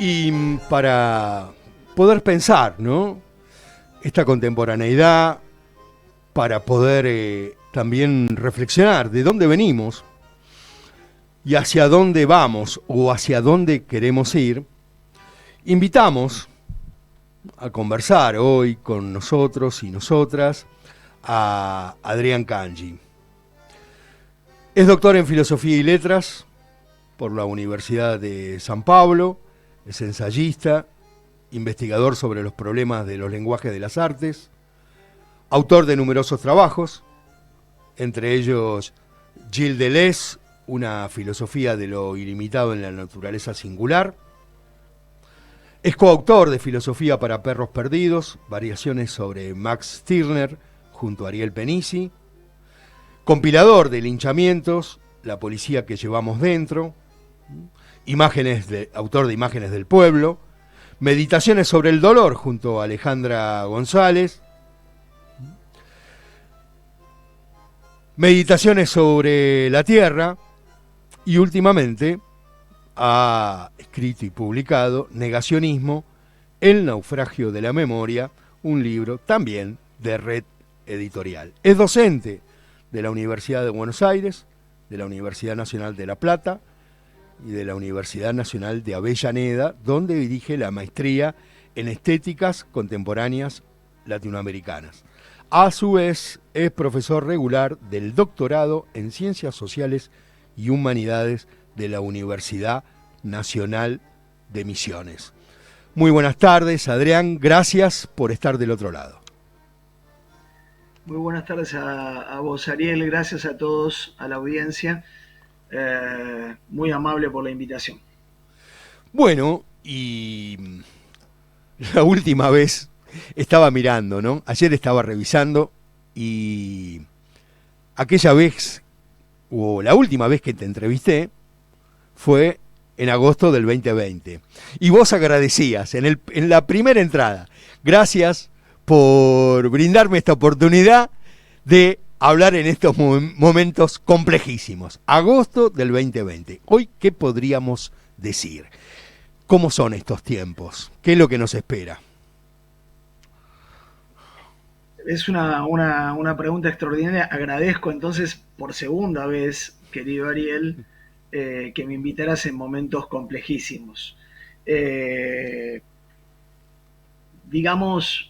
Y para poder pensar, ¿no? Esta contemporaneidad, para poder también reflexionar de dónde venimos y hacia dónde vamos o hacia dónde queremos ir, invitamos a conversar hoy con nosotros y nosotras a Adrián Cangi. Es doctor en Filosofía y Letras por la Universidad de San Pablo, es ensayista, investigador sobre los problemas de los lenguajes de las artes, autor de numerosos trabajos, entre ellos Gilles Deleuze, una filosofía de lo ilimitado en la naturaleza singular. Es coautor de Filosofía para perros perdidos, variaciones sobre Max Stirner junto a Ariel Penisi, compilador de linchamientos, La policía que llevamos dentro, autor de Imágenes del Pueblo, Meditaciones sobre el dolor junto a Alejandra González, Meditaciones sobre la Tierra, y últimamente ha escrito y publicado Negacionismo, El naufragio de la memoria, un libro también de Red Editorial. Es docente de la Universidad de Buenos Aires, de la Universidad Nacional de La Plata y de la Universidad Nacional de Avellaneda, donde dirige la maestría en Estéticas Contemporáneas Latinoamericanas. A su vez, es profesor regular del doctorado en Ciencias Sociales y Humanidades de la Universidad Nacional de Misiones. Muy buenas tardes, Adrián, gracias por estar del otro lado. Muy buenas tardes a vos, Ariel, gracias a todos, a la audiencia, muy amable por la invitación. Bueno, y la última vez estaba mirando, ¿no? Ayer estaba revisando y aquella vez, o la última vez que te entrevisté, fue en agosto del 2020. Y vos agradecías en la primera entrada, gracias por brindarme esta oportunidad de hablar en estos momentos complejísimos. Agosto del 2020. Hoy, ¿qué podríamos decir? ¿Cómo son estos tiempos? ¿Qué es lo que nos espera? Es una pregunta extraordinaria. Agradezco entonces por segunda vez, querido Ariel, que me invitaras en momentos complejísimos. Digamos,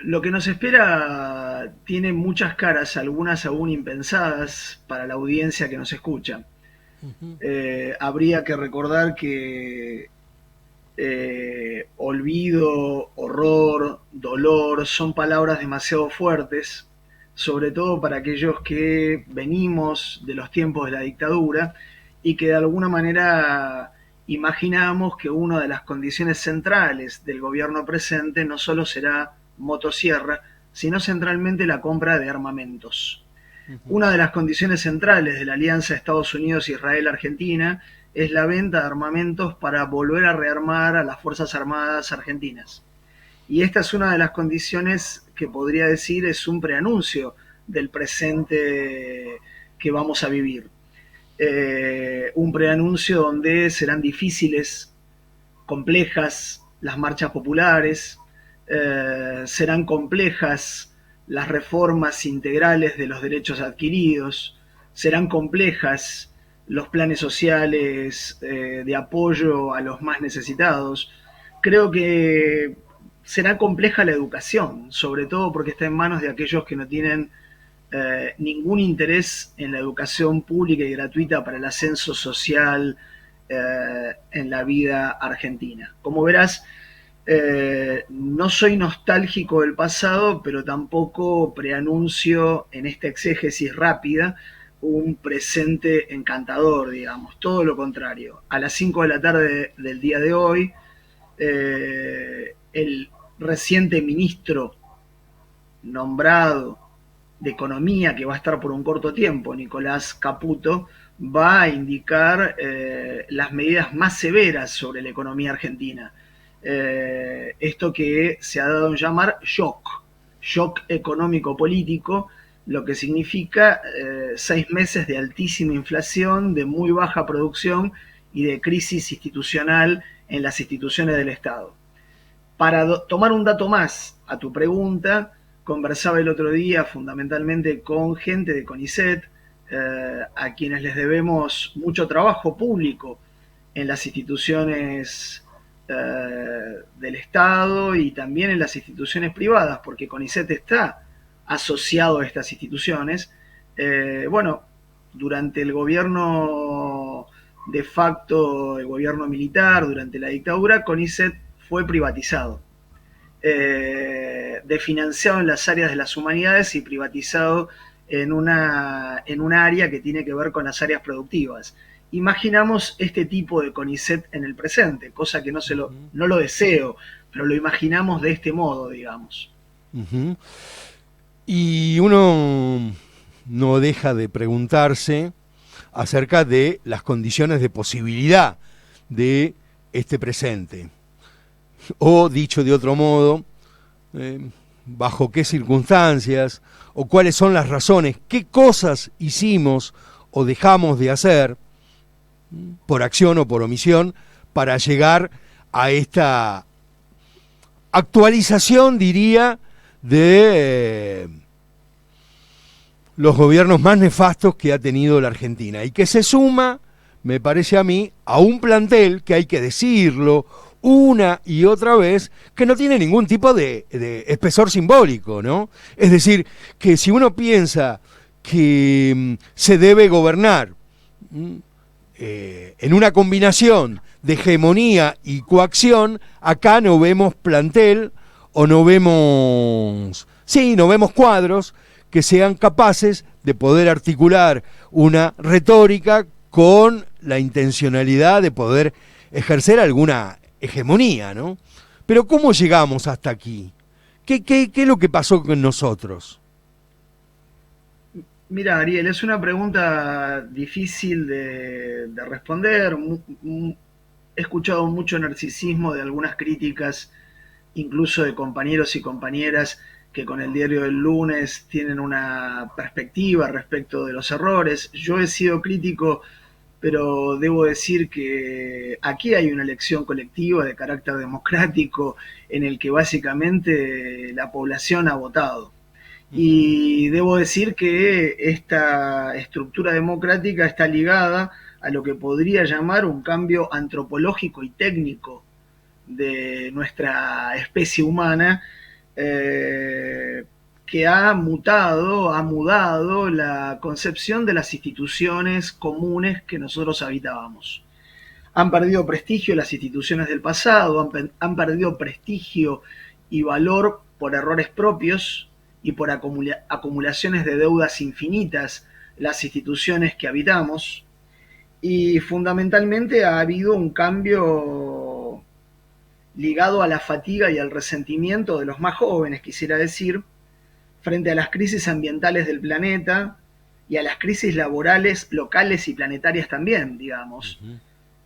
lo que nos espera tiene muchas caras, algunas aún impensadas para la audiencia que nos escucha. Habría que recordar que olvido, horror, dolor son palabras demasiado fuertes, sobre todo para aquellos que venimos de los tiempos de la dictadura y que de alguna manera imaginamos que una de las condiciones centrales del gobierno presente no solo será motosierra, sino centralmente la compra de armamentos. Una de las condiciones centrales de la alianza Estados Unidos-Israel-Argentina es la venta de armamentos para volver a rearmar a las Fuerzas Armadas argentinas. Y esta es una de las condiciones que podría decir es un preanuncio del presente que vamos a vivir. Un preanuncio donde serán difíciles, complejas las marchas populares, serán complejas las reformas integrales de los derechos adquiridos, serán complejas los planes sociales de apoyo a los más necesitados. Creo que será compleja la educación, sobre todo porque está en manos de aquellos que no tienen ningún interés en la educación pública y gratuita para el ascenso social en la vida argentina. Como verás, no soy nostálgico del pasado, pero tampoco preanuncio en esta exégesis rápida un presente encantador, digamos, todo lo contrario. A las 5 de la tarde del día de hoy, el reciente ministro nombrado de Economía, que va a estar por un corto tiempo, Nicolás Caputo, va a indicar las medidas más severas sobre la economía argentina. Esto que se ha dado en llamar shock económico-político, lo que significa 6 meses de altísima inflación, de muy baja producción y de crisis institucional en las instituciones del Estado. Para tomar un dato más a tu pregunta, conversaba el otro día fundamentalmente con gente de CONICET, a quienes les debemos mucho trabajo público en las instituciones del Estado y también en las instituciones privadas, porque CONICET está asociado a estas instituciones. Bueno, durante el gobierno de facto, el gobierno militar, durante la dictadura, CONICET fue privatizado, desfinanciado en las áreas de las humanidades y privatizado en un área que tiene que ver con las áreas productivas. Imaginamos este tipo de CONICET en el presente, cosa que no lo deseo, pero lo imaginamos de este modo, digamos. Uh-huh. Y uno no deja de preguntarse acerca de las condiciones de posibilidad de este presente. O, dicho de otro modo, bajo qué circunstancias o cuáles son las razones, qué cosas hicimos o dejamos de hacer por acción o por omisión para llegar a esta actualización, diría, de los gobiernos más nefastos que ha tenido la Argentina y que se suma, me parece a mí, a un plantel que hay que decirlo una y otra vez, que no tiene ningún tipo de espesor simbólico, ¿no? Es decir, que si uno piensa que se debe gobernar en una combinación de hegemonía y coacción, acá no vemos plantel o no vemos cuadros que sean capaces de poder articular una retórica con la intencionalidad de poder ejercer alguna hegemonía, ¿no? Pero ¿cómo llegamos hasta aquí? ¿Qué es lo que pasó con nosotros? Mira, Ariel, es una pregunta difícil de responder. He escuchado mucho narcisismo de algunas críticas, incluso de compañeros y compañeras que con el diario del lunes tienen una perspectiva respecto de los errores. Yo he sido crítico, pero debo decir que aquí hay una elección colectiva de carácter democrático en el que básicamente la población ha votado. Y debo decir que esta estructura democrática está ligada a lo que podría llamar un cambio antropológico y técnico de nuestra especie humana, que ha mudado la concepción de las instituciones comunes que nosotros habitábamos. Han perdido prestigio las instituciones del pasado, han perdido prestigio y valor por errores propios y por acumulaciones de deudas infinitas las instituciones que habitamos, y fundamentalmente ha habido un cambio ligado a la fatiga y al resentimiento de los más jóvenes, quisiera decir, frente a las crisis ambientales del planeta y a las crisis laborales locales y planetarias también, digamos.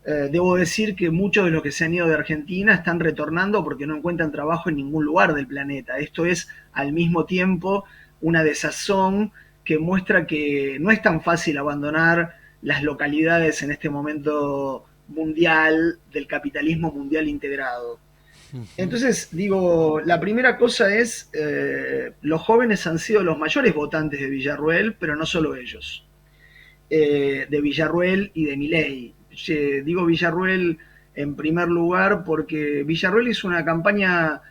Debo decir que muchos de los que se han ido de Argentina están retornando porque no encuentran trabajo en ningún lugar del planeta. Esto es al mismo tiempo una desazón que muestra que no es tan fácil abandonar las localidades en este momento mundial del capitalismo mundial integrado. Entonces, digo, la primera cosa es, los jóvenes han sido los mayores votantes de Villarruel, pero no solo ellos, de Villarruel y de Milei. Digo Villarruel en primer lugar porque Villarruel hizo una campaña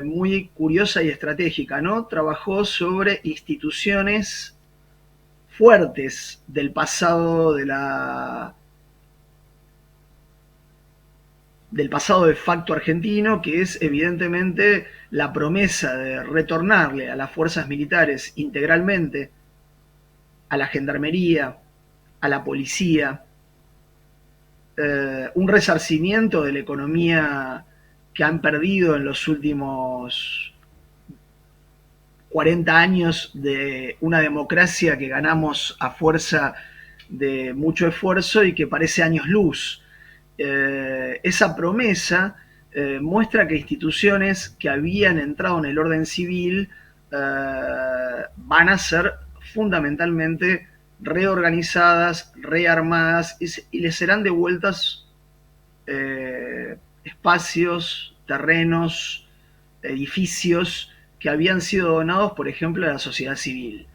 muy curiosa y estratégica, ¿no? Trabajó sobre instituciones fuertes del pasado del pasado de facto argentino, que es evidentemente la promesa de retornarle a las fuerzas militares integralmente, a la gendarmería, a la policía, un resarcimiento de la economía que han perdido en los últimos 40 años de una democracia que ganamos a fuerza de mucho esfuerzo y que parece años luz. Esa promesa muestra que instituciones que habían entrado en el orden civil van a ser fundamentalmente reorganizadas, rearmadas y les serán devueltas espacios, terrenos, edificios que habían sido donados, por ejemplo, a la sociedad civil.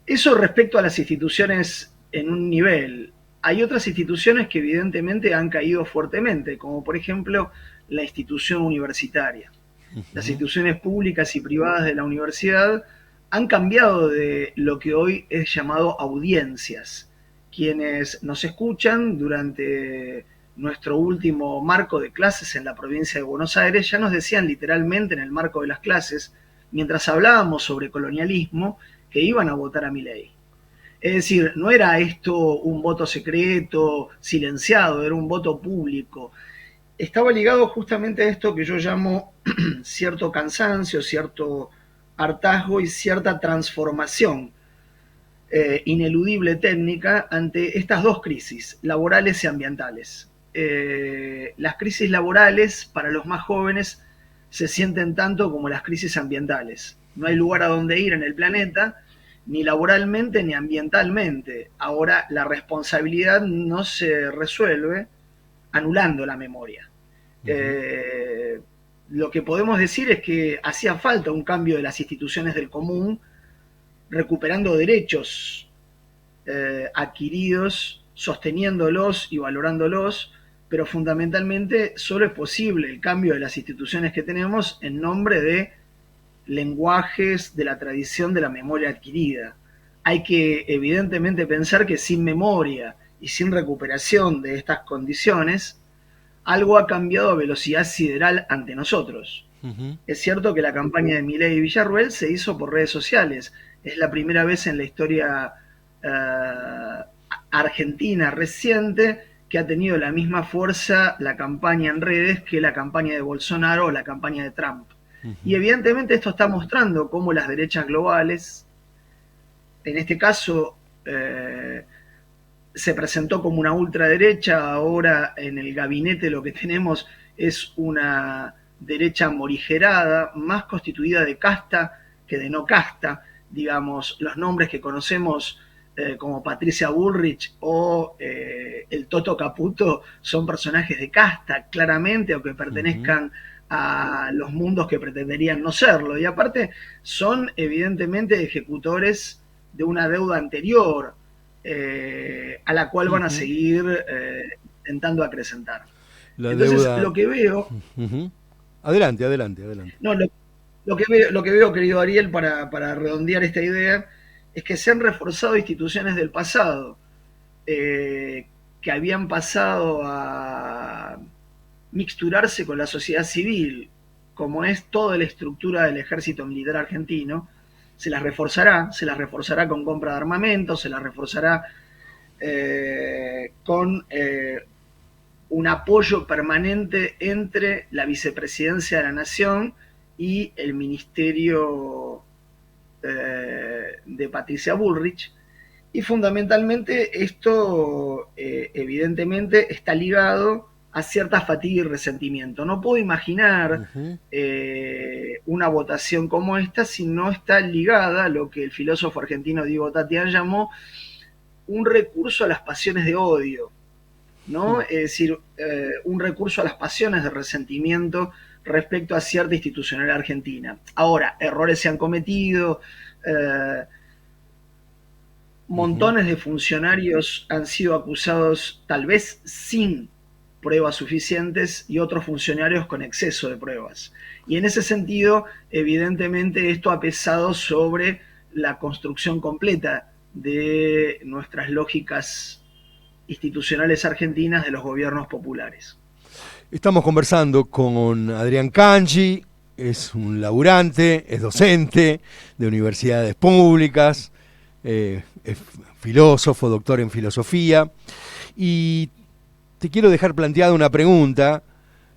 Eso respecto a las instituciones en un nivel. Hay otras instituciones que evidentemente han caído fuertemente, como por ejemplo la institución universitaria. Las instituciones públicas y privadas de la universidad han cambiado de lo que hoy es llamado audiencias. Quienes nos escuchan durante nuestro último marco de clases en la provincia de Buenos Aires ya nos decían literalmente en el marco de las clases, mientras hablábamos sobre colonialismo, que iban a votar a Milei. Es decir, no era esto un voto secreto, silenciado, era un voto público. Estaba ligado justamente a esto que yo llamo cierto cansancio, cierto hartazgo y cierta transformación ineludible técnica ante estas dos crisis, laborales y ambientales. Las crisis laborales para los más jóvenes se sienten tanto como las crisis ambientales. No hay lugar a donde ir en el planeta, ni laboralmente ni ambientalmente. Ahora la responsabilidad no se resuelve anulando la memoria. Lo que podemos decir es que hacía falta un cambio de las instituciones del común, recuperando derechos adquiridos, sosteniéndolos y valorándolos, pero fundamentalmente solo es posible el cambio de las instituciones que tenemos en nombre de lenguajes de la tradición de la memoria adquirida. Hay que evidentemente pensar que sin memoria y sin recuperación de estas condiciones, algo ha cambiado a velocidad sideral ante nosotros. Es cierto que la campaña de Milei y Villarruel se hizo por redes sociales. Es la primera vez en la historia argentina reciente que ha tenido la misma fuerza la campaña en redes que la campaña de Bolsonaro o la campaña de Trump. Y evidentemente esto está mostrando cómo las derechas globales, en este caso se presentó como una ultraderecha, ahora en el gabinete lo que tenemos es una derecha morigerada, más constituida de casta que de no casta. Digamos, los nombres que conocemos como Patricia Bullrich o el Toto Caputo son personajes de casta, claramente, o que pertenezcan a los mundos que pretenderían no serlo. Y aparte son evidentemente ejecutores de una deuda anterior a la cual van a seguir intentando acrecentar. Entonces, lo que veo... Adelante. No, lo que veo, querido Ariel, para redondear esta idea, es que se han reforzado instituciones del pasado, que habían pasado a mixturarse con la sociedad civil, como es toda la estructura del ejército militar argentino. Se las reforzará con compra de armamento, se las reforzará con un apoyo permanente entre la vicepresidencia de la Nación y el ministerio de Patricia Bullrich. Y fundamentalmente esto evidentemente está ligado a cierta fatiga y resentimiento. No puedo imaginar una votación como esta si no está ligada a lo que el filósofo argentino Diego Tatián llamó un recurso a las pasiones de odio, ¿no? Es decir, un recurso a las pasiones de resentimiento respecto a cierta institucionalidad argentina. Ahora, errores se han cometido, montones de funcionarios han sido acusados tal vez sin pruebas suficientes y otros funcionarios con exceso de pruebas. Y en ese sentido, evidentemente, esto ha pesado sobre la construcción completa de nuestras lógicas institucionales argentinas de los gobiernos populares. Estamos conversando con Adrián Cangi, es un laburante, es docente de universidades públicas, es filósofo, doctor en filosofía, y te quiero dejar planteada una pregunta,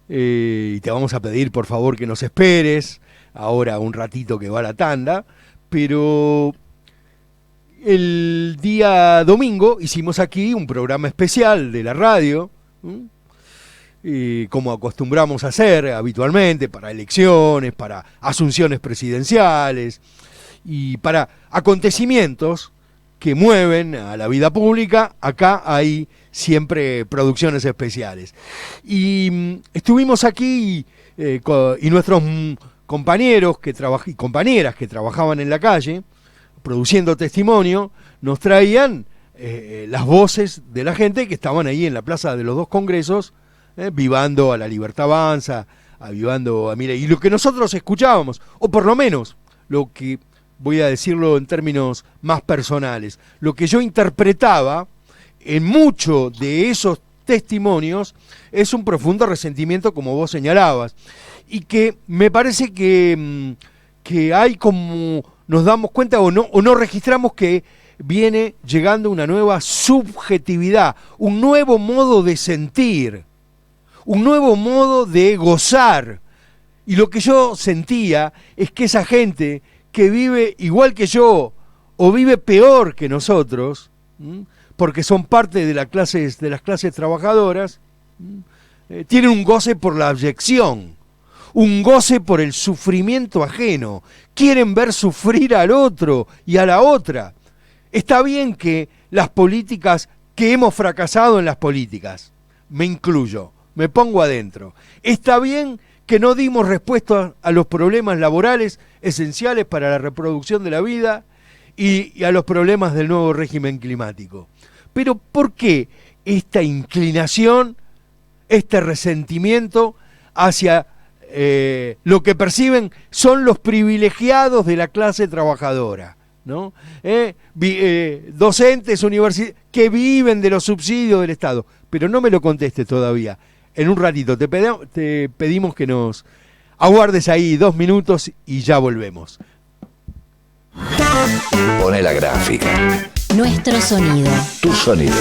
y te vamos a pedir por favor que nos esperes, ahora un ratito que va la tanda, pero el día domingo hicimos aquí un programa especial de la radio, como acostumbramos a hacer habitualmente, para elecciones, para asunciones presidenciales y para acontecimientos que mueven a la vida pública. Acá hay siempre producciones especiales. Y estuvimos aquí y nuestros compañeros y compañeras que trabajaban en la calle, produciendo testimonio, nos traían las voces de la gente que estaban ahí en la Plaza de los Dos Congresos, vivando a la Libertad Avanza, avivando a Milei. Y lo que nosotros escuchábamos, o por lo menos lo que, voy a decirlo en términos más personales, lo que yo interpretaba en mucho de esos testimonios es un profundo resentimiento, como vos señalabas, y que me parece que hay como, nos damos cuenta o no registramos que viene llegando una nueva subjetividad, un nuevo modo de sentir, un nuevo modo de gozar. Y lo que yo sentía es que esa gente que vive igual que yo o vive peor que nosotros, porque son parte de las clases trabajadoras, tienen un goce por la abyección, un goce por el sufrimiento ajeno, quieren ver sufrir al otro y a la otra. Está bien que las políticas, que hemos fracasado en las políticas, me incluyo, me pongo adentro, está bien que no dimos respuesta a los problemas laborales esenciales para la reproducción de la vida y a los problemas del nuevo régimen climático. Pero ¿por qué esta inclinación, este resentimiento hacia lo que perciben son los privilegiados de la clase trabajadora, ¿no? Docentes, universidades, que viven de los subsidios del Estado? Pero no me lo contestes todavía. En un ratito te pedimos que nos aguardes ahí 2 minutos y ya volvemos. Pone la gráfica. Nuestro sonido. Tu sonido.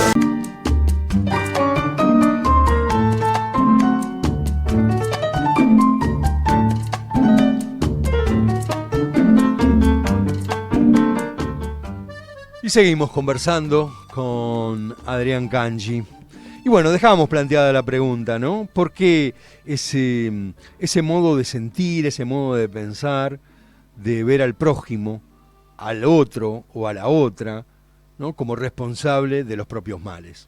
Y seguimos conversando con Adrián Cangi. Y bueno, dejábamos planteada la pregunta, ¿no? ¿Por qué ese modo de sentir, ese modo de pensar, de ver al prójimo, al otro o a la otra, ¿no?, como responsable de los propios males?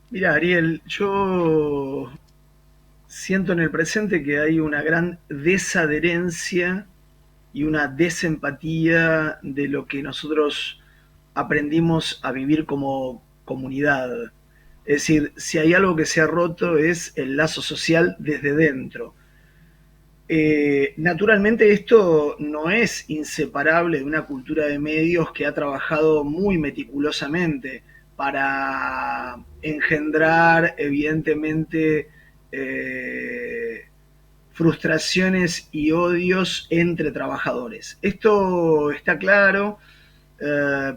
Mira, Ariel, yo siento en el presente que hay una gran desadherencia y una desempatía de lo que nosotros aprendimos a vivir como comunidad. Es decir, si hay algo que se ha roto es el lazo social desde dentro. Naturalmente esto no es inseparable de una cultura de medios que ha trabajado muy meticulosamente para engendrar, evidentemente, frustraciones y odios entre trabajadores. Esto está claro,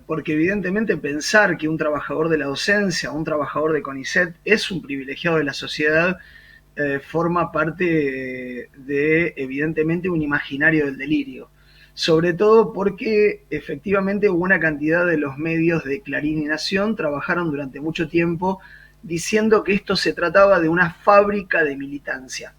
porque evidentemente pensar que un trabajador de la docencia, un trabajador de CONICET es un privilegiado de la sociedad, forma parte de, evidentemente, un imaginario del delirio. Sobre todo porque efectivamente una cantidad de los medios de Clarín y Nación trabajaron durante mucho tiempo diciendo que esto se trataba de una fábrica de militancia.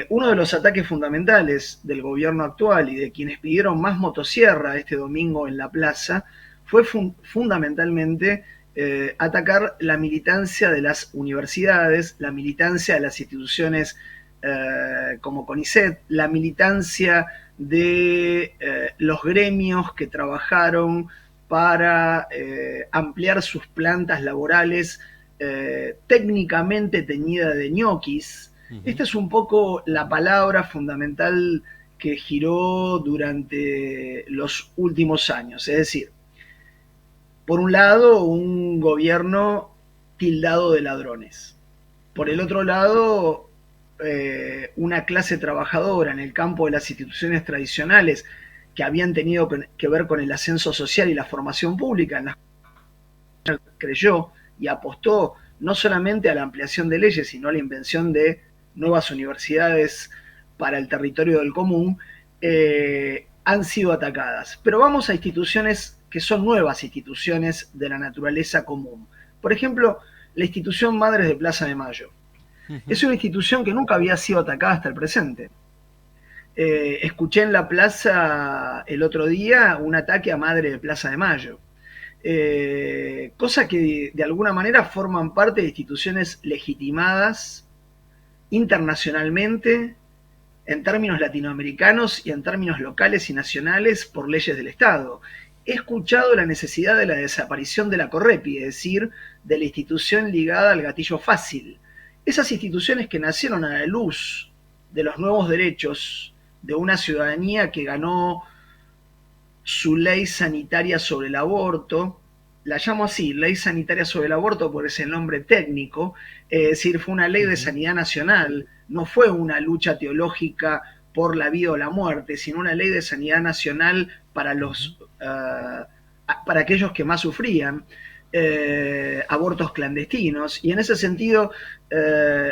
Uno de los ataques fundamentales del gobierno actual y de quienes pidieron más motosierra este domingo en la plaza fue fundamentalmente atacar la militancia de las universidades, la militancia de las instituciones como CONICET, la militancia de los gremios que trabajaron para ampliar sus plantas laborales técnicamente teñida de ñoquis. Esta es un poco la palabra fundamental que giró durante los últimos años. Es decir, por un lado, un gobierno tildado de ladrones. Por el otro lado, una clase trabajadora en el campo de las instituciones tradicionales que habían tenido que ver con el ascenso social y la formación pública, en las que creyó y apostó no solamente a la ampliación de leyes, sino a la invención de nuevas universidades para el territorio del común, han sido atacadas. Pero vamos a instituciones que son nuevas instituciones de la naturaleza común. Por ejemplo, la institución Madres de Plaza de Mayo. Es una institución que nunca había sido atacada hasta el presente. Escuché en la plaza el otro día un ataque a Madre de Plaza de Mayo. Cosa que de alguna manera forman parte de instituciones legitimadas internacionalmente en términos latinoamericanos y en términos locales y nacionales por leyes del Estado. He escuchado la necesidad de la desaparición de la Correpi, es decir, de la institución ligada al gatillo fácil. Esas instituciones que nacieron a la luz de los nuevos derechos de una ciudadanía que ganó su ley sanitaria sobre el aborto, la llamo así, ley sanitaria sobre el aborto por ese nombre técnico, es decir, fue una ley de sanidad nacional, no fue una lucha teológica por la vida o la muerte, sino una ley de sanidad nacional para para aquellos que más sufrían, abortos clandestinos, y en ese sentido,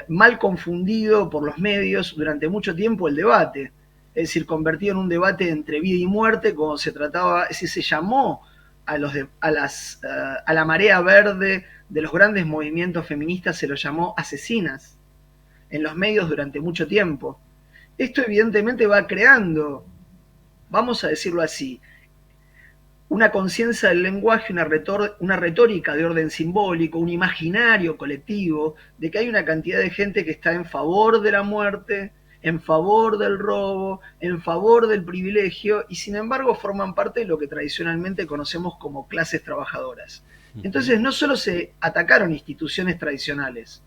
mal confundido por los medios durante mucho tiempo el debate, es decir, convertido en un debate entre vida y muerte, como se trataba, es decir, se llamó a la marea verde de los grandes movimientos feministas, se los llamó asesinas en los medios durante mucho tiempo. Esto evidentemente va creando, vamos a decirlo así, una conciencia del lenguaje, una retórica de orden simbólico, un imaginario colectivo de que hay una cantidad de gente que está en favor de la muerte, en favor del robo, en favor del privilegio, y sin embargo forman parte de lo que tradicionalmente conocemos como clases trabajadoras. Entonces no solo se atacaron instituciones tradicionales,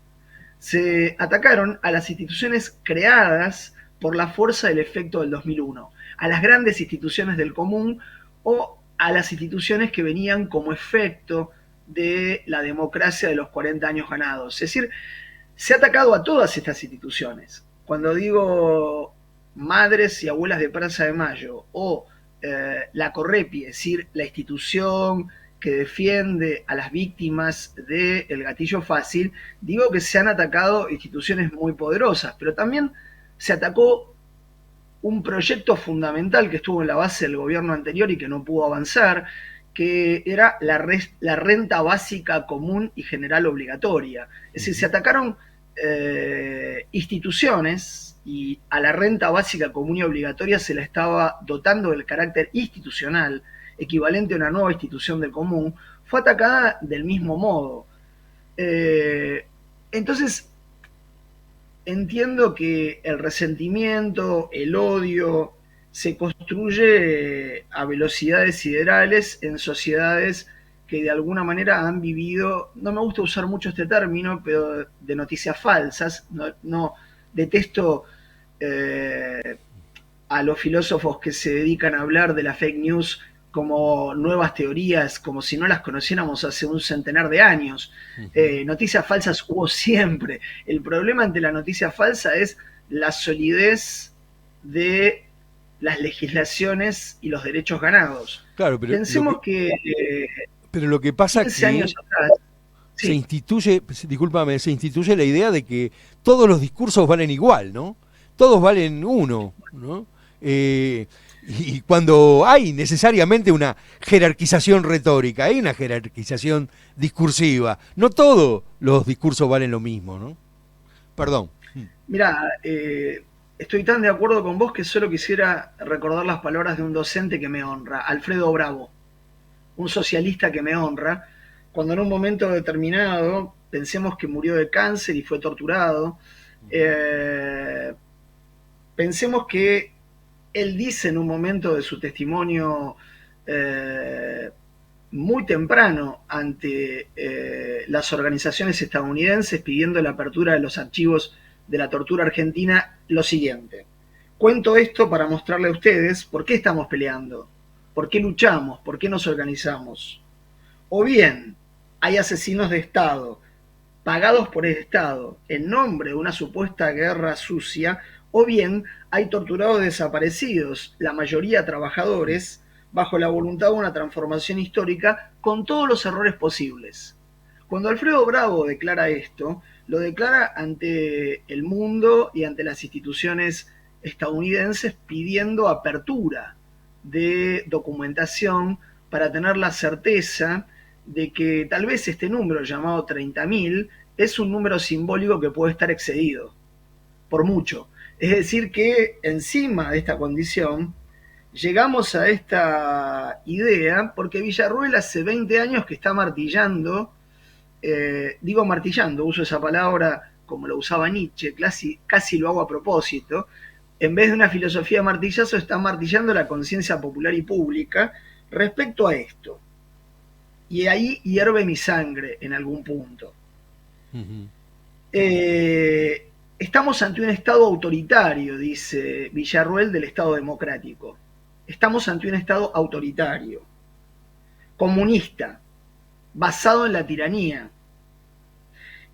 se atacaron a las instituciones creadas por la fuerza del efecto del 2001, a las grandes instituciones del común o a las instituciones que venían como efecto de la democracia de los 40 años ganados. Es decir, se ha atacado a todas estas instituciones. Cuando digo madres y abuelas de Plaza de Mayo o la Correpi, es decir, la institución que defiende a las víctimas del gatillo fácil, digo que se han atacado instituciones muy poderosas, pero también se atacó un proyecto fundamental que estuvo en la base del gobierno anterior y que no pudo avanzar, que era la renta básica común y general obligatoria. Es decir, se atacaron instituciones, y a la renta básica común y obligatoria se la estaba dotando del carácter institucional, equivalente a una nueva institución del común, fue atacada del mismo modo. Entonces, entiendo que el resentimiento, el odio, se construye a velocidades siderales en sociedades que de alguna manera han vivido, no me gusta usar mucho este término, pero de noticias falsas. No detesto a los filósofos que se dedican a hablar de la fake news como nuevas teorías, como si no las conociéramos hace un centenar de años. Noticias falsas hubo siempre. El problema ante la noticia falsa es la solidez de las legislaciones y los derechos ganados. Claro, pero pensemos pero lo que pasa es que años atrás, se instituye, discúlpame, se instituye la idea de que todos los discursos valen igual, ¿no? Todos valen uno, ¿no? Y cuando hay necesariamente una jerarquización retórica, hay una jerarquización discursiva, no todos los discursos valen lo mismo, ¿no? Perdón. Mirá, estoy tan de acuerdo con vos que solo quisiera recordar las palabras de un docente que me honra, Alfredo Bravo, un socialista que me honra, cuando en un momento determinado, pensemos que murió de cáncer y fue torturado, pensemos que él dice en un momento de su testimonio muy temprano ante las organizaciones estadounidenses pidiendo la apertura de los archivos de la tortura argentina, lo siguiente: cuento esto para mostrarle a ustedes por qué estamos peleando, por qué luchamos, por qué nos organizamos. O bien hay asesinos de Estado pagados por el Estado en nombre de una supuesta guerra sucia, o bien hay torturados desaparecidos, la mayoría trabajadores, bajo la voluntad de una transformación histórica con todos los errores posibles. Cuando Alfredo Bravo declara esto, lo declara ante el mundo y ante las instituciones estadounidenses pidiendo apertura de documentación para tener la certeza de que tal vez este número llamado 30.000 es un número simbólico que puede estar excedido por mucho. Es decir, que encima de esta condición llegamos a esta idea porque Villarruel hace 20 años que está martillando, digo martillando, uso esa palabra como lo usaba Nietzsche, casi lo hago a propósito. En vez de una filosofía de martillazo, está martillando la conciencia popular y pública respecto a esto. Y ahí hierve mi sangre en algún punto. Uh-huh. Estamos ante un Estado autoritario, dice Villarruel, del Estado democrático. Estamos ante un Estado autoritario, comunista, basado en la tiranía,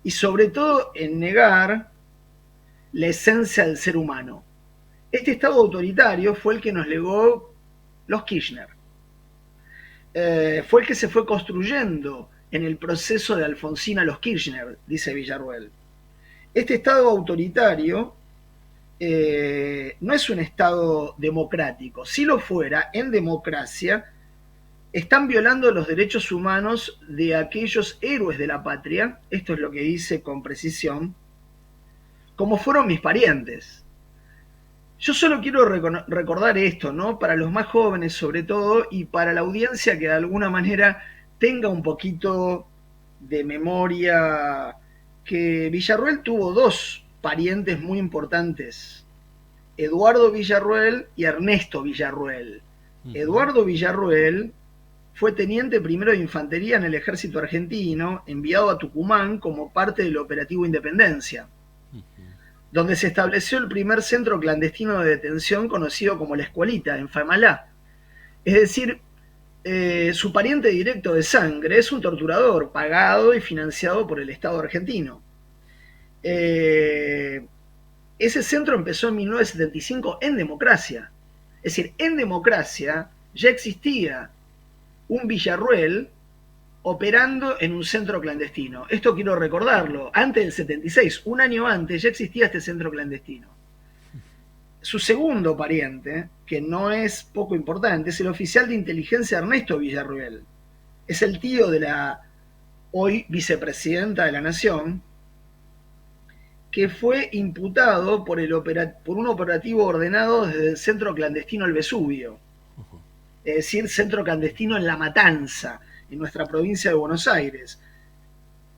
y sobre todo en negar la esencia del ser humano. Este Estado autoritario fue el que nos legó los Kirchner. Fue el que se fue construyendo en el proceso de Alfonsín a los Kirchner, dice Villarruel. Este Estado autoritario no es un Estado democrático. Si lo fuera, en democracia, están violando los derechos humanos de aquellos héroes de la patria, esto es lo que dice con precisión, como fueron mis parientes. Yo solo quiero recordar esto, ¿no? Para los más jóvenes sobre todo, y para la audiencia que de alguna manera tenga un poquito de memoria, que Villarruel tuvo dos parientes muy importantes, Eduardo Villarruel y Ernesto Villarruel. Uh-huh. Eduardo Villarruel fue teniente primero de infantería en el ejército argentino, enviado a Tucumán como parte del operativo Independencia, donde se estableció el primer centro clandestino de detención conocido como La Escuelita, en Famalá. Es decir, su pariente directo de sangre es un torturador pagado y financiado por el Estado argentino. Ese centro empezó en 1975 en democracia. Es decir, en democracia ya existía un Villarruel operando en un centro clandestino. Esto quiero recordarlo. Antes del 76, un año antes, ya existía este centro clandestino. Su segundo pariente, que no es poco importante, es el oficial de inteligencia Ernesto Villarruel. Es el tío de la hoy vicepresidenta de la Nación, que fue imputado por un operativo ordenado desde el centro clandestino El Vesubio. Es decir, centro clandestino en La Matanza, en nuestra provincia de Buenos Aires,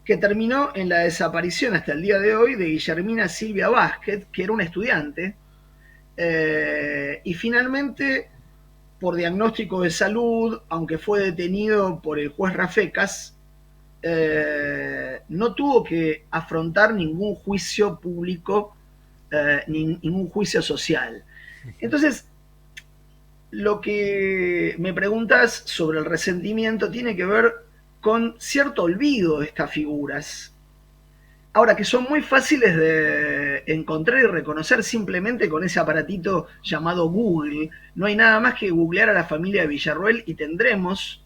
que terminó en la desaparición hasta el día de hoy de Guillermina Silvia Vázquez, que era una estudiante, y finalmente, por diagnóstico de salud, aunque fue detenido por el juez Rafecas, no tuvo que afrontar ningún juicio público, ningún juicio social. Entonces, lo que me preguntas sobre el resentimiento tiene que ver con cierto olvido de estas figuras. Ahora, que son muy fáciles de encontrar y reconocer simplemente con ese aparatito llamado Google. No hay nada más que googlear a la familia de Villarruel y tendremos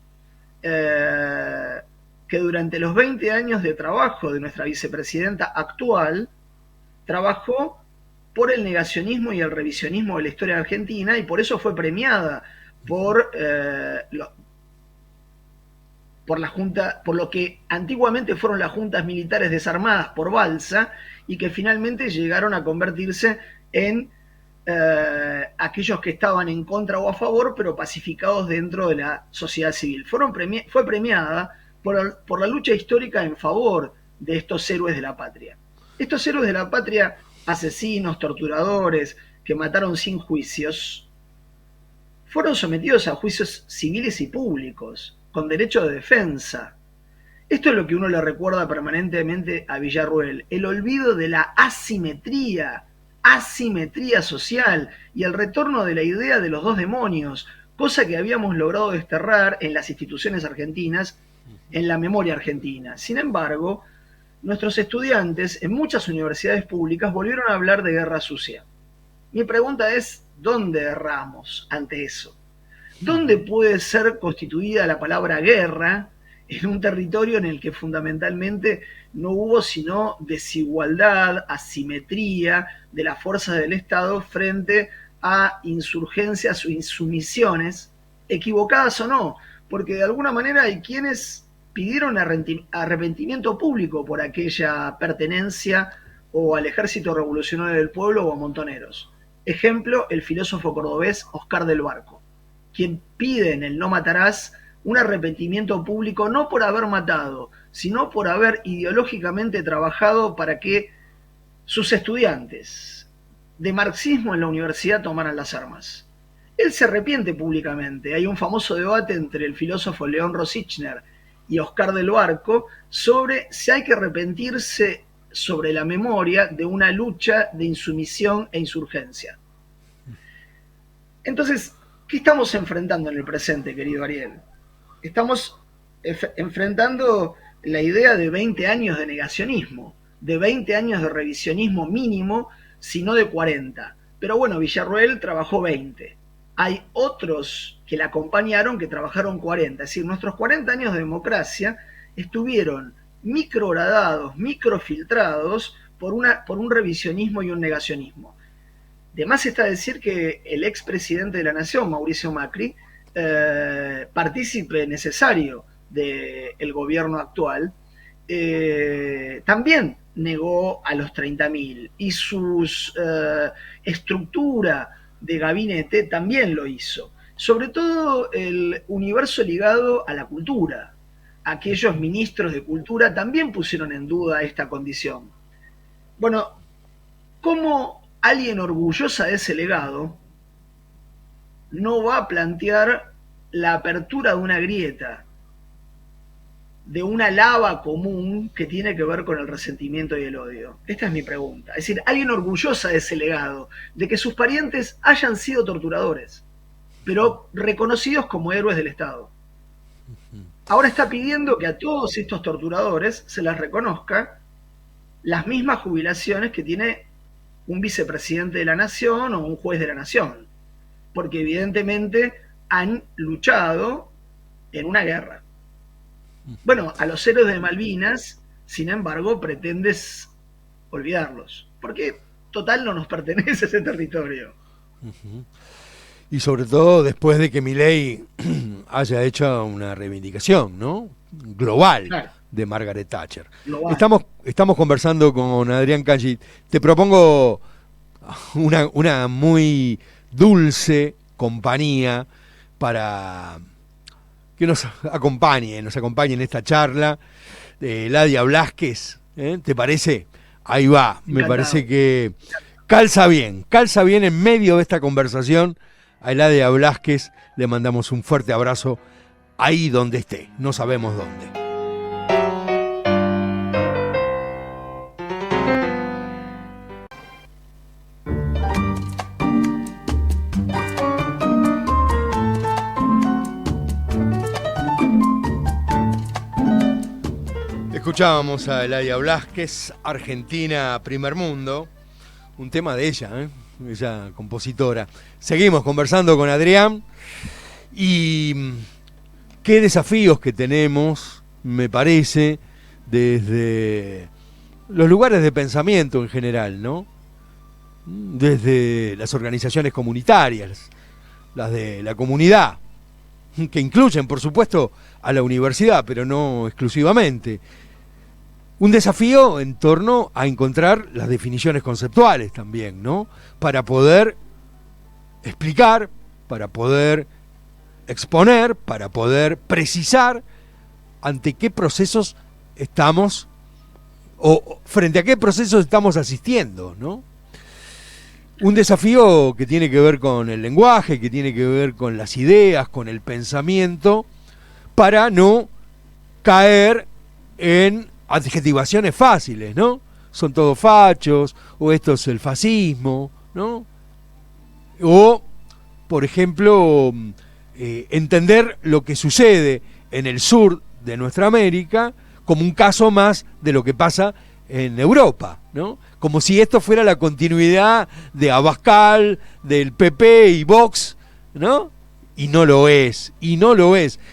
que durante los 20 años de trabajo de nuestra vicepresidenta actual, trabajó por el negacionismo y el revisionismo de la historia argentina, y por eso fue premiada por la Junta, por lo que antiguamente fueron las juntas militares desarmadas por Balsa, y que finalmente llegaron a convertirse en aquellos que estaban en contra o a favor, pero pacificados dentro de la sociedad civil. Fue premiada por la lucha histórica en favor de estos héroes de la patria. Estos héroes de la patria, asesinos, torturadores, que mataron sin juicios, fueron sometidos a juicios civiles y públicos, con derecho de defensa. Esto es lo que uno le recuerda permanentemente a Villarruel, el olvido de la asimetría social y el retorno de la idea de los dos demonios, cosa que habíamos logrado desterrar en las instituciones argentinas, en la memoria argentina. Sin embargo, nuestros estudiantes en muchas universidades públicas volvieron a hablar de guerra sucia. Mi pregunta es, ¿dónde erramos ante eso? ¿Dónde puede ser constituida la palabra guerra en un territorio en el que fundamentalmente no hubo sino desigualdad, asimetría de las fuerzas del Estado frente a insurgencias o insumisiones, equivocadas o no? Porque de alguna manera hay quienes pidieron arrepentimiento público por aquella pertenencia o al Ejército Revolucionario del Pueblo o a montoneros. Ejemplo, el filósofo cordobés Oscar del Barco, quien pide en el No Matarás un arrepentimiento público no por haber matado, sino por haber ideológicamente trabajado para que sus estudiantes de marxismo en la universidad tomaran las armas. Él se arrepiente públicamente. Hay un famoso debate entre el filósofo León Rosichner y Oscar del Barco sobre si hay que arrepentirse sobre la memoria de una lucha de insumisión e insurgencia. Entonces, ¿qué estamos enfrentando en el presente, querido Ariel? Estamos enfrentando la idea de 20 años de negacionismo, de 20 años de revisionismo mínimo, sino de 40. Pero bueno, Villarroel trabajó 20. Hay otros que la acompañaron que trabajaron 40. Es decir, nuestros 40 años de democracia estuvieron microgradados, microfiltrados por un revisionismo y un negacionismo. De más está decir que el expresidente de la Nación, Mauricio Macri, partícipe necesario del gobierno actual, también negó a los 30.000 y su estructura de gabinete también lo hizo. Sobre todo el universo ligado a la cultura. Aquellos ministros de cultura también pusieron en duda esta condición. Bueno, ¿cómo alguien orgullosa de ese legado no va a plantear la apertura de una grieta, de una lava común que tiene que ver con el resentimiento y el odio? Esta es mi pregunta. Es decir, alguien orgullosa de ese legado, de que sus parientes hayan sido torturadores, pero reconocidos como héroes del Estado. Ahora está pidiendo que a todos estos torturadores se les reconozca las mismas jubilaciones que tiene un vicepresidente de la Nación o un juez de la Nación, porque evidentemente han luchado en una guerra. Bueno, a los héroes de Malvinas, sin embargo, pretendes olvidarlos, porque total no nos pertenece ese territorio. Y sobre todo después de que Milei haya hecho una reivindicación, ¿no?, global, claro, de Margaret Thatcher. Estamos conversando con Adrián Cangi. Te propongo una muy dulce compañía para que nos acompañe en esta charla de Eladia Blasquez. ¿Te parece? Ahí va. Me parece que calza bien en medio de esta conversación. A Eladia Blasquez le mandamos un fuerte abrazo ahí donde esté, no sabemos dónde. Escuchábamos a Eladia Blasquez, Argentina, Primer Mundo, un tema de ella, ella compositora. Seguimos conversando con Adrián y qué desafíos que tenemos, me parece, desde los lugares de pensamiento en general, ¿no? Desde las organizaciones comunitarias, las de la comunidad, que incluyen, por supuesto, a la universidad, pero no exclusivamente. Un desafío en torno a encontrar las definiciones conceptuales también, ¿no? Para poder explicar, para poder exponer, para poder precisar ante qué procesos estamos o frente a qué procesos estamos asistiendo, ¿no? Un desafío que tiene que ver con el lenguaje, que tiene que ver con las ideas, con el pensamiento, para no caer en adjetivaciones fáciles, ¿no? Son todos fachos, o esto es el fascismo, ¿no? O, por ejemplo, entender lo que sucede en el sur de nuestra América como un caso más de lo que pasa en Europa, ¿no? Como si esto fuera la continuidad de Abascal, del PP y Vox, ¿no? Y no lo es.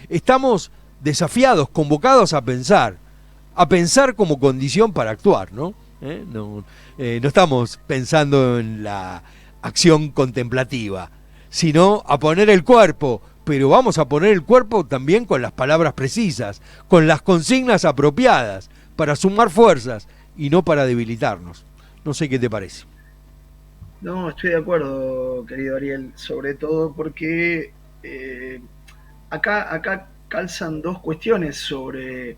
Estamos desafiados, convocados a pensar como condición para actuar, ¿no? No estamos pensando en la acción contemplativa, sino a poner el cuerpo, pero vamos a poner el cuerpo también con las palabras precisas, con las consignas apropiadas, para sumar fuerzas y no para debilitarnos. No sé qué te parece. No, estoy de acuerdo, querido Ariel, sobre todo porque acá calzan dos cuestiones sobre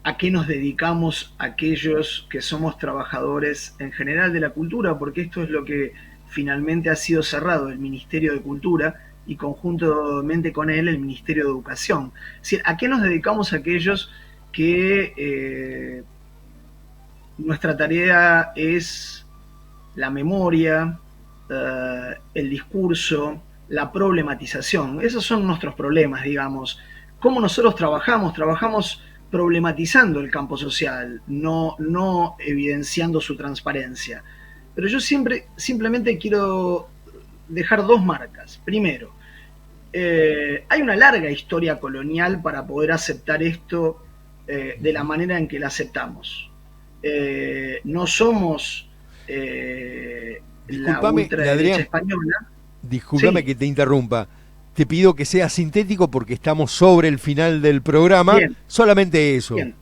a qué nos dedicamos aquellos que somos trabajadores en general de la cultura, porque esto es lo que finalmente ha sido cerrado, el Ministerio de Cultura, y conjuntamente con él el Ministerio de Educación. Es decir, ¿a qué nos dedicamos aquellos que nuestra tarea es la memoria, el discurso, la problematización? Esos son nuestros problemas, digamos. ¿Cómo nosotros trabajamos? Trabajamos problematizando el campo social, no evidenciando su transparencia. Pero yo simplemente quiero dejar dos marcas. Primero, hay una larga historia colonial para poder aceptar esto de la manera en que la aceptamos. No somos la ultraderecha Adrián, española. discúlpame Sí, que te interrumpa. Te pido que sea sintético porque estamos sobre el final del programa. bien, Solamente eso. bien.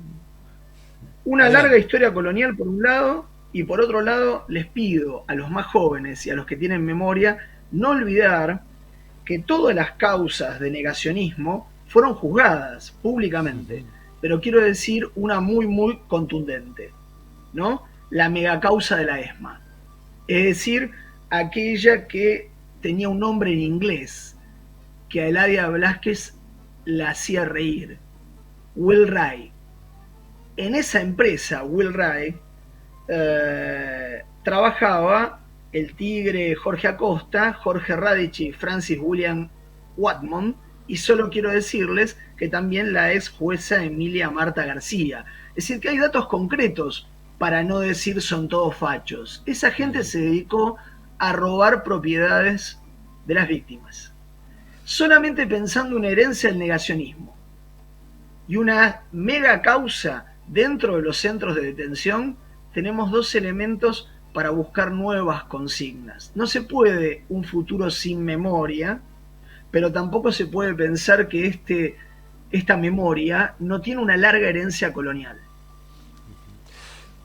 Una larga Adelante. historia colonial por un lado, y por otro lado les pido a los más jóvenes y a los que tienen memoria no olvidar que todas las causas de negacionismo fueron juzgadas públicamente, pero quiero decir una muy contundente, ¿no? La megacausa de la ESMA, es decir, aquella que tenía un nombre en inglés que a Eladia Velázquez la hacía reír, Will Wright. En esa empresa, Will Wright, trabajaba el tigre Jorge Acosta, Jorge Radici y Francis William Watmont, y solo quiero decirles que también la ex jueza Emilia Marta García. Es decir, que hay datos concretos para no decir son todos fachos. Esa gente se dedicó a robar propiedades de las víctimas, solamente pensando una herencia del negacionismo y una mega causa dentro de los centros de detención. Tenemos dos elementos para buscar nuevas consignas. No se puede un futuro sin memoria, pero tampoco se puede pensar que esta memoria no tiene una larga herencia colonial.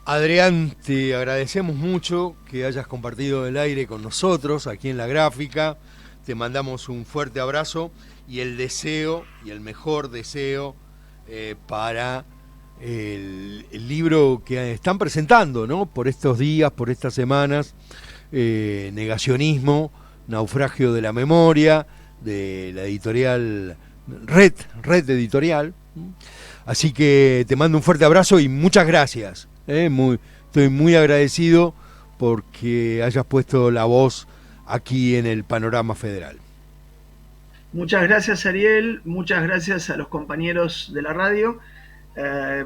Adrián, te agradecemos mucho que hayas compartido el aire con nosotros aquí en La Gráfica. Te mandamos un fuerte abrazo y el deseo, y el mejor deseo para el libro que están presentando, ¿no? Por estos días, por estas semanas, Negacionismo, Naufragio de la Memoria, de la editorial Red Editorial. Así que te mando un fuerte abrazo y muchas gracias. Estoy muy agradecido porque hayas puesto la voz aquí en el panorama federal. Muchas gracias, Ariel, muchas gracias a los compañeros de la radio,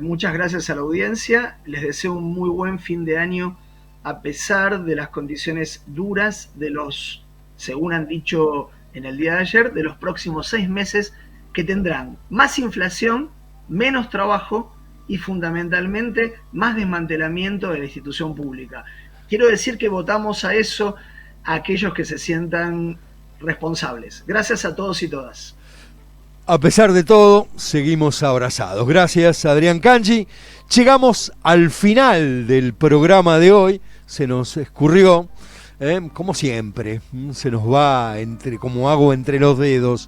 muchas gracias a la audiencia. Les deseo un muy buen fin de año a pesar de las condiciones duras de los, según han dicho en el día de ayer, de los próximos 6 meses, que tendrán más inflación, menos trabajo y fundamentalmente más desmantelamiento de la institución pública. Quiero decir que votamos a eso a aquellos que se sientan responsables. Gracias a todos y todas. A pesar de todo, seguimos abrazados. Gracias, Adrián Cangi. Llegamos al final del programa de hoy. Se nos escurrió, como siempre. Se nos va como hago entre los dedos.